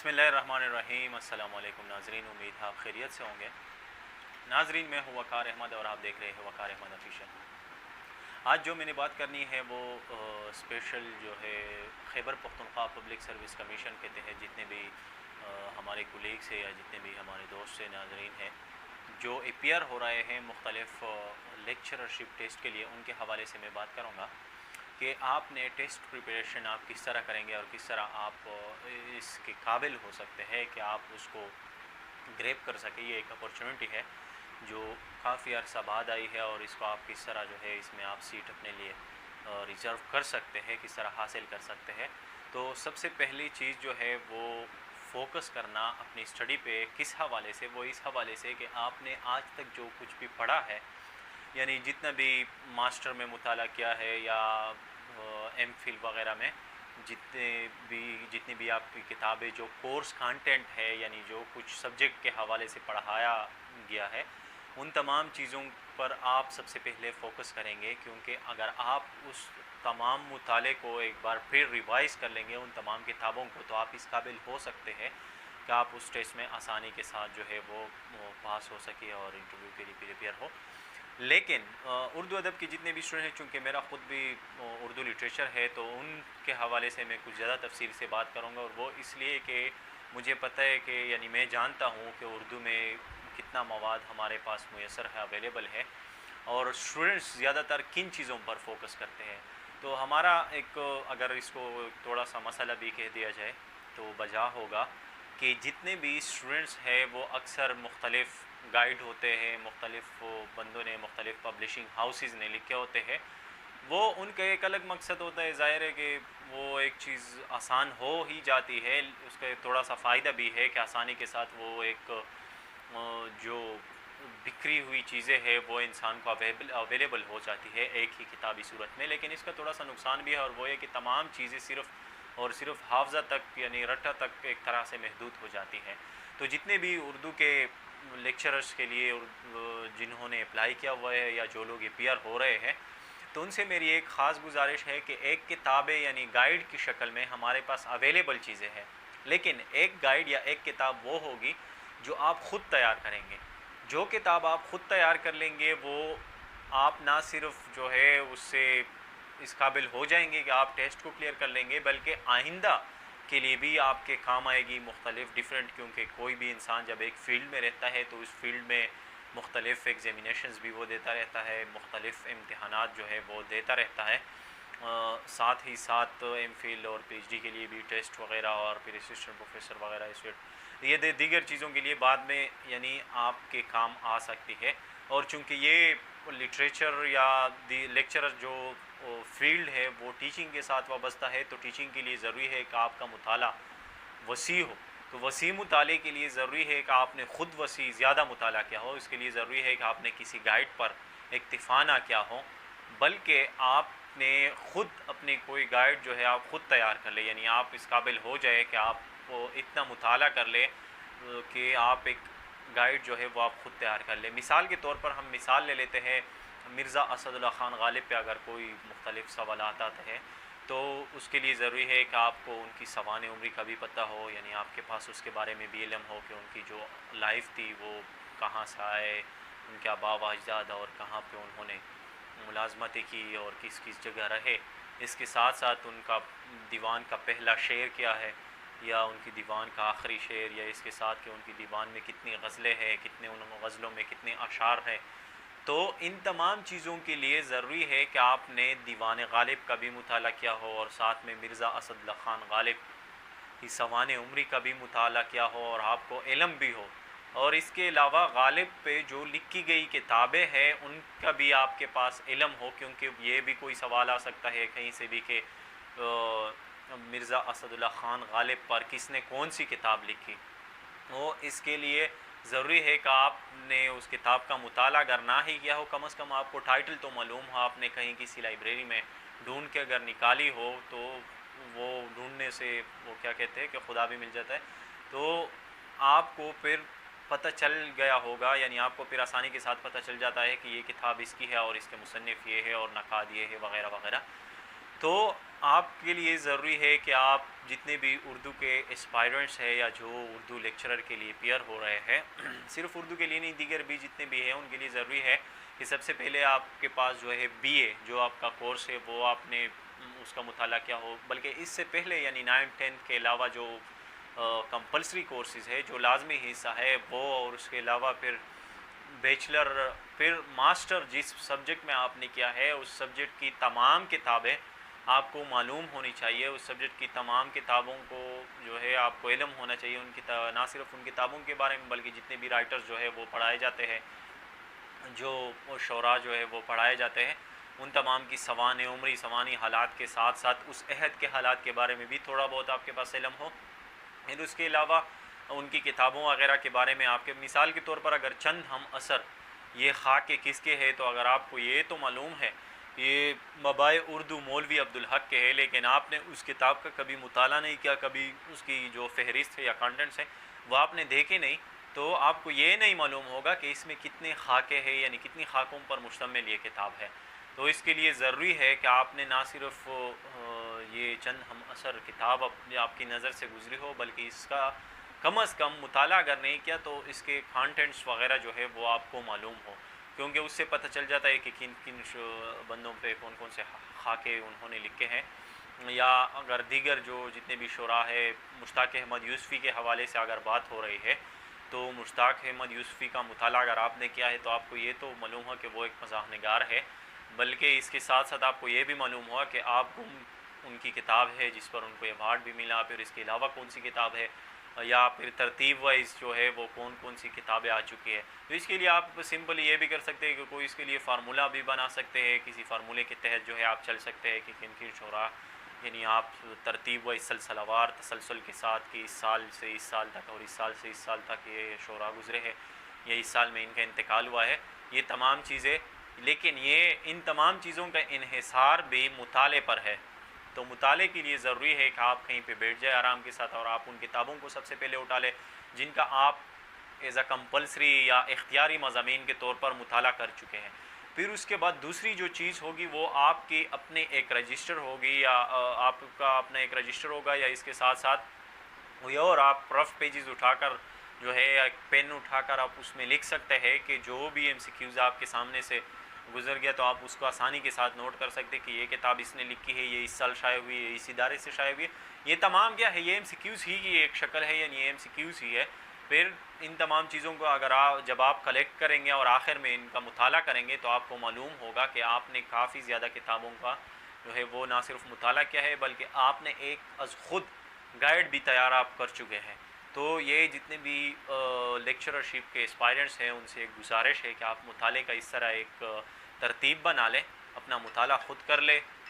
बिस्मिल्लाहिर्रहमानिर्रहीम। अस्सलाम वालेकुम नाजरीन, उम्मीद है आप खैरियत से होंगे। नाजरीन, मैं हूँ वक़ार अहमद और आप देख रहे हैं वक़ार अहमद ऑफिशियल। आज जो मैंने बात करनी है वो स्पेशल जो है Khyber Pakhtunkhwa public service commission के तहत जितने भी हमारे कुलीग्स हैं या जितने भी हमारे दोस्त हैं नाजरीन हैं जो अपीयर हो रहे हैं मुख्तलिफ़ लेक्चरशिप टेस्ट के लिए, उनके हवाले से मैं बात करूँगा कि आपने टेस्ट प्रिपरेशन आप किस तरह करेंगे और किस तरह आप इसके काबिल हो सकते हैं कि आप उसको ग्रैब कर सकें। ये एक अपॉर्चुनिटी है जो काफ़ी अर्सा बाद आई है और इसको आप किस तरह जो है इसमें आप सीट अपने लिए रिज़र्व कर सकते हैं, किस तरह हासिल कर सकते हैं। तो सबसे पहली चीज़ जो है वो फोकस करना अपनी स्टडी पे। किस हवाले से? वो इस हवाले से कि आपने आज तक जो कुछ भी पढ़ा है, यानी जितना भी मास्टर में मुताला किया है या एम फिल वगैरह में जितनी भी आपकी किताबें जो कोर्स कंटेंट है, यानी जो कुछ सब्जेक्ट के हवाले से पढ़ाया गया है, उन तमाम चीज़ों पर आप सबसे पहले फ़ोकस करेंगे। क्योंकि अगर आप उस तमाम मुताले को एक बार फिर रिवाइज़ कर लेंगे उन तमाम किताबों को, तो आप इस काबिल हो सकते हैं कि आप उस टेस्ट में आसानी के साथ जो है वो पास हो सके और इंटरव्यू के लिए प्रिपेयर हो। लेकिन उर्दू अदब के जितने भी स्टूडेंट हैं, चूँकि मेरा ख़ुद भी उर्दू लिटरेचर है, तो उनके हवाले से मैं कुछ ज़्यादा तफसील से बात करूँगा। और वो इसलिए कि मुझे पता है कि यानी मैं जानता हूँ कि उर्दू में कितना मवाद हमारे पास मुयस्सर है, अवेलेबल है, और स्टूडेंट्स ज़्यादातर किन चीज़ों पर फोकस करते हैं। तो हमारा एक, अगर इसको थोड़ा सा मसला भी कह दिया जाए तो बजा होगा कि जितने भी स्टूडेंट्स हैं वो अक्सर मुख्तलिफ़ गाइड होते हैं, मुख्तलिफ़ बंदों ने, मुख्तलिफ़ पब्लिशिंग हाउसेस ने लिखे होते हैं। वो उनका एक अलग मकसद होता है। ज़ाहिर है कि वो एक चीज़ आसान हो ही जाती है, उसका थोड़ा सा फ़ायदा भी है कि आसानी के साथ वो एक जो बिखरी हुई चीज़ें हैं वो इंसान को अवेलेबल हो जाती है एक ही किताबी सूरत में। लेकिन इसका थोड़ा सा नुकसान भी है, और वो है कि तमाम चीज़ें सिर्फ़ और सिर्फ हाफ़ज़ा तक, यानी रट्टा तक एक तरह से महदूद हो जाती हैं। तो जितने भी उर्दू के लेक्चरर्स के लिए जिन्होंने अप्लाई किया हुआ है या जो लोग अपीयर हो रहे हैं, तो उनसे मेरी एक ख़ास गुजारिश है कि एक किताबें यानी गाइड की शक्ल में हमारे पास अवेलेबल चीज़ें हैं, लेकिन एक गाइड या एक किताब वो होगी जो आप ख़ुद तैयार करेंगे। जो किताब आप ख़ुद तैयार कर लेंगे वो आप ना सिर्फ जो है उससे इस काबिल हो जाएंगे कि आप टेस्ट को क्लियर कर लेंगे, बल्कि आइंदा के लिए भी आपके काम आएगी मुख्तलिफ़ डिफरेंट। क्योंकि कोई भी इंसान जब एक फ़ील्ड में रहता है तो उस फील्ड में मुख्तलिफ़ एग्ज़ामिनेशंस भी वो देता रहता है, मुख्तलिफ़ इम्तहानात जो है वो देता रहता है। साथ ही साथ एम फिल और पीएचडी के लिए भी टेस्ट वगैरह और फिर असिस्टेंट प्रोफेसर वगैरह इस ये दीगर चीज़ों के लिए बाद में यानी आपके काम आ सकती है। और चूँकि ये लिटरेचर या लेक्चरर जो फील्ड है वो टीचिंग के साथ वाबस्ता है, तो टीचिंग के लिए ज़रूरी है कि आपका मुताला वसी हो। तो वसी मुताले के लिए ज़रूरी है कि आपने ख़ुद वसी ज़्यादा मुताला किया हो। इसके लिए ज़रूरी है कि आपने किसी गाइड पर इक्तिफ़ा ना किया हो, बल्कि आपने ख़ुद अपनी कोई गाइड जो है आप ख़ुद तैयार कर ले। यानी आप इस काबिल हो जाए कि आप इतना मुताला कर ले कि आप एक गाइड जो है वो आप ख़ुद तैयार कर ले। मिसाल के तौर पर हम मिसाल ले लेते हैं मिर्ज़ा असदुल्ला ख़ान गालिब पे। अगर कोई मुख्तलिफ़ सवालात आते हैं तो उसके लिए ज़रूरी है कि आपको उनकी सवान उम्री का भी पता हो, यानी आपके पास उसके बारे में भी इल्म हो कि उनकी जो लाइफ थी वो कहाँ से आए, उनके आबा व अजदाद और कहाँ पे उन्होंने मुलाजमतें की और किस किस जगह रहे। इसके साथ साथ उनका दीवान का पहला शेर क्या है, या उनकी दीवान का आखिरी शेर, या इसके साथ कि उनकी दीवान में कितनी गज़लें हैं, कितने उन गज़लों में कितने अशार हैं। तो इन तमाम चीज़ों के लिए ज़रूरी है कि आपने दीवान गालिब का भी मुताला किया हो, और साथ में मिर्ज़ा असदुल्ला ख़ान गालिब की सवान उम्री का भी मुताला किया हो, और आपको इल्म भी हो। और इसके अलावा गालिब पे जो लिखी गई किताबें हैं उनका भी आपके पास इल्म हो। क्योंकि ये भी कोई सवाल आ सकता है कहीं से भी कि मिर्ज़ा असदुल्ला ख़ान गालिब पर किसने कौन सी किताब लिखी। तो इसके लिए ज़रूरी है कि आपने उस किताब का मुताला अगर ना ही किया हो, कम से कम आपको टाइटल तो मालूम हो, आपने कहीं किसी लाइब्रेरी में ढूंढ के अगर निकाली हो, तो वो ढूंढने से वो क्या कहते हैं कि खुदा भी मिल जाता है। तो आपको फिर पता चल गया होगा, यानी आपको फिर आसानी के साथ पता चल जाता है कि ये किताब इसकी है और इसके मुसन्निफ़ ये है और नक़ाद ये है वगैरह वगैरह। तो आपके लिए ज़रूरी है कि आप जितने भी उर्दू के एस्पायरेंट्स हैं या जो उर्दू लेक्चरर के लिए पेयर हो रहे हैं सिर्फ उर्दू के लिए नहीं, दीगर भी जितने भी हैं उनके लिए ज़रूरी है कि सबसे पहले आपके पास जो है बीए जो आपका कोर्स है वो आपने उसका मुताला क्या हो, बल्कि इससे पहले यानी 9th-10th के अलावा जो कंपलसरी कोर्सेज़ है जो लाजमी हिस्सा है वो, और उसके अलावा फिर बैचलर, फिर मास्टर जिस सब्जेक्ट में आपने किया है उस सब्जेक्ट की तमाम किताबें आपको मालूम होनी चाहिए, उस सब्जेक्ट की तमाम किताबों को जो है आपको इल्म होना चाहिए, उनकी ना सिर्फ उन किताबों के बारे में बल्कि जितने भी राइटर्स जो है वो पढ़ाए जाते हैं, जो शोरा जो है वो पढ़ाए जाते हैं, उन तमाम की सवान उम्री सवानी हालात के साथ साथ उस अहद के हालात के बारे में भी थोड़ा बहुत आपके पास इल्म हो। फिर उसके अलावा उनकी किताबों वगैरह के बारे में आपके मिसाल के तौर पर अगर चंद हम असर ये खाके किसके है, तो अगर आपको ये तो मालूम है ये मबाए उर्दू मौलवी अब्दुल हक के है, लेकिन आपने उस किताब का कभी मुताला नहीं किया, कभी उसकी जो फहरिस्त है या कंटेंट्स हैं वो आपने देखे नहीं, तो आपको ये नहीं मालूम होगा कि इसमें कितने खाके हैं, यानी कितनी खाकों पर मुश्तमिल ये किताब है। तो इसके लिए ज़रूरी है कि आपने ना सिर्फ ये चंद हम असर किताब आपकी नज़र से गुजरी हो, बल्कि इसका कम अज़ कम मुताला अगर नहीं किया तो इसके कंटेंट्स वगैरह जो है वो आपको मालूम हो, क्योंकि उससे पता चल जाता है कि किन किन बंदों पे कौन कौन से खाके उन्होंने लिखे हैं, या अगर दीगर जो जितने भी शुरा है मुश्ताक अहमद यूसुफ़ी के हवाले से अगर बात हो रही है तो मुश्ताक अहमद यूसुफ़ी का मुताला अगर आपने किया है तो आपको ये तो मालूम है कि वो एक मज़ाह निगार है, बल्कि इसके साथ साथ आपको ये भी मालूम हुआ कि आप उनकी किताब है जिस पर उनको अवार्ड भी मिला, फिर इसके अलावा कौन सी किताब है, या फिर तरतीब वाइज जो है वो कौन कौन सी किताबें आ चुकी है। तो इसके लिए आप सिंपल ये भी कर सकते हैं कि कोई इसके लिए फार्मूला भी बना सकते हैं, किसी फार्मूले के तहत जो है आप चल सकते हैं कि किन किन शुरा यानी आप तरतीब वाइज सलसलावार तसलसल के साथ कि इस साल से इस साल तक और इस साल से इस साल तक ये शुरा गुजरे हैं या इस साल में इनका इंतकाल हुआ है, ये तमाम चीज़ें, लेकिन ये इन तमाम चीज़ों का इन्हिसार भी मुताले पर है। तो मुताले के लिए ज़रूरी है कि आप कहीं पे बैठ जाए आराम के साथ और आप उन किताबों को सबसे पहले उठा लें जिनका आप एज़ अ कंपल्सरी या इख्तियारी मज़ामीन के तौर पर मुताला कर चुके हैं। फिर उसके बाद दूसरी जो चीज़ होगी वो आपकी अपने एक रजिस्टर होगी, या आपका अपना एक रजिस्टर होगा, या इसके साथ साथ कोई और आप रफ़ पेजेस उठाकर जो है एक पेन उठाकर आप उसमें लिख सकते हैं कि जो भी एमसीक्यूज़ आपके सामने से गुजर गया तो आप उसको आसानी के साथ नोट कर सकते हैं कि ये किताब इसने लिखी है, ये इस साल शाये हुई है, इस इदारे से शाये हुई है, ये तमाम क्या है, ये एमसीक्यूज़ ही की एक शक्ल है, यानी ये एमसीक्यूज़ ही है। फिर इन तमाम चीज़ों को अगर जब आप कलेक्ट करेंगे और आखिर में इनका मुताला करेंगे तो आपको मालूम होगा कि आपने काफ़ी ज़्यादा किताबों का जो है वो ना सिर्फ मुताला किया है बल्कि आपने एक अज़ ख़ुद गाइड भी तैयार आप कर चुके हैं। तो ये जितने भी लेक्चरशिप के एस्पायरेंट्स हैं उनसे एक गुजारिश है कि आप मुताले का इस तरह एक तरतीब बना लें, अपना मुताला ख़ुद कर लें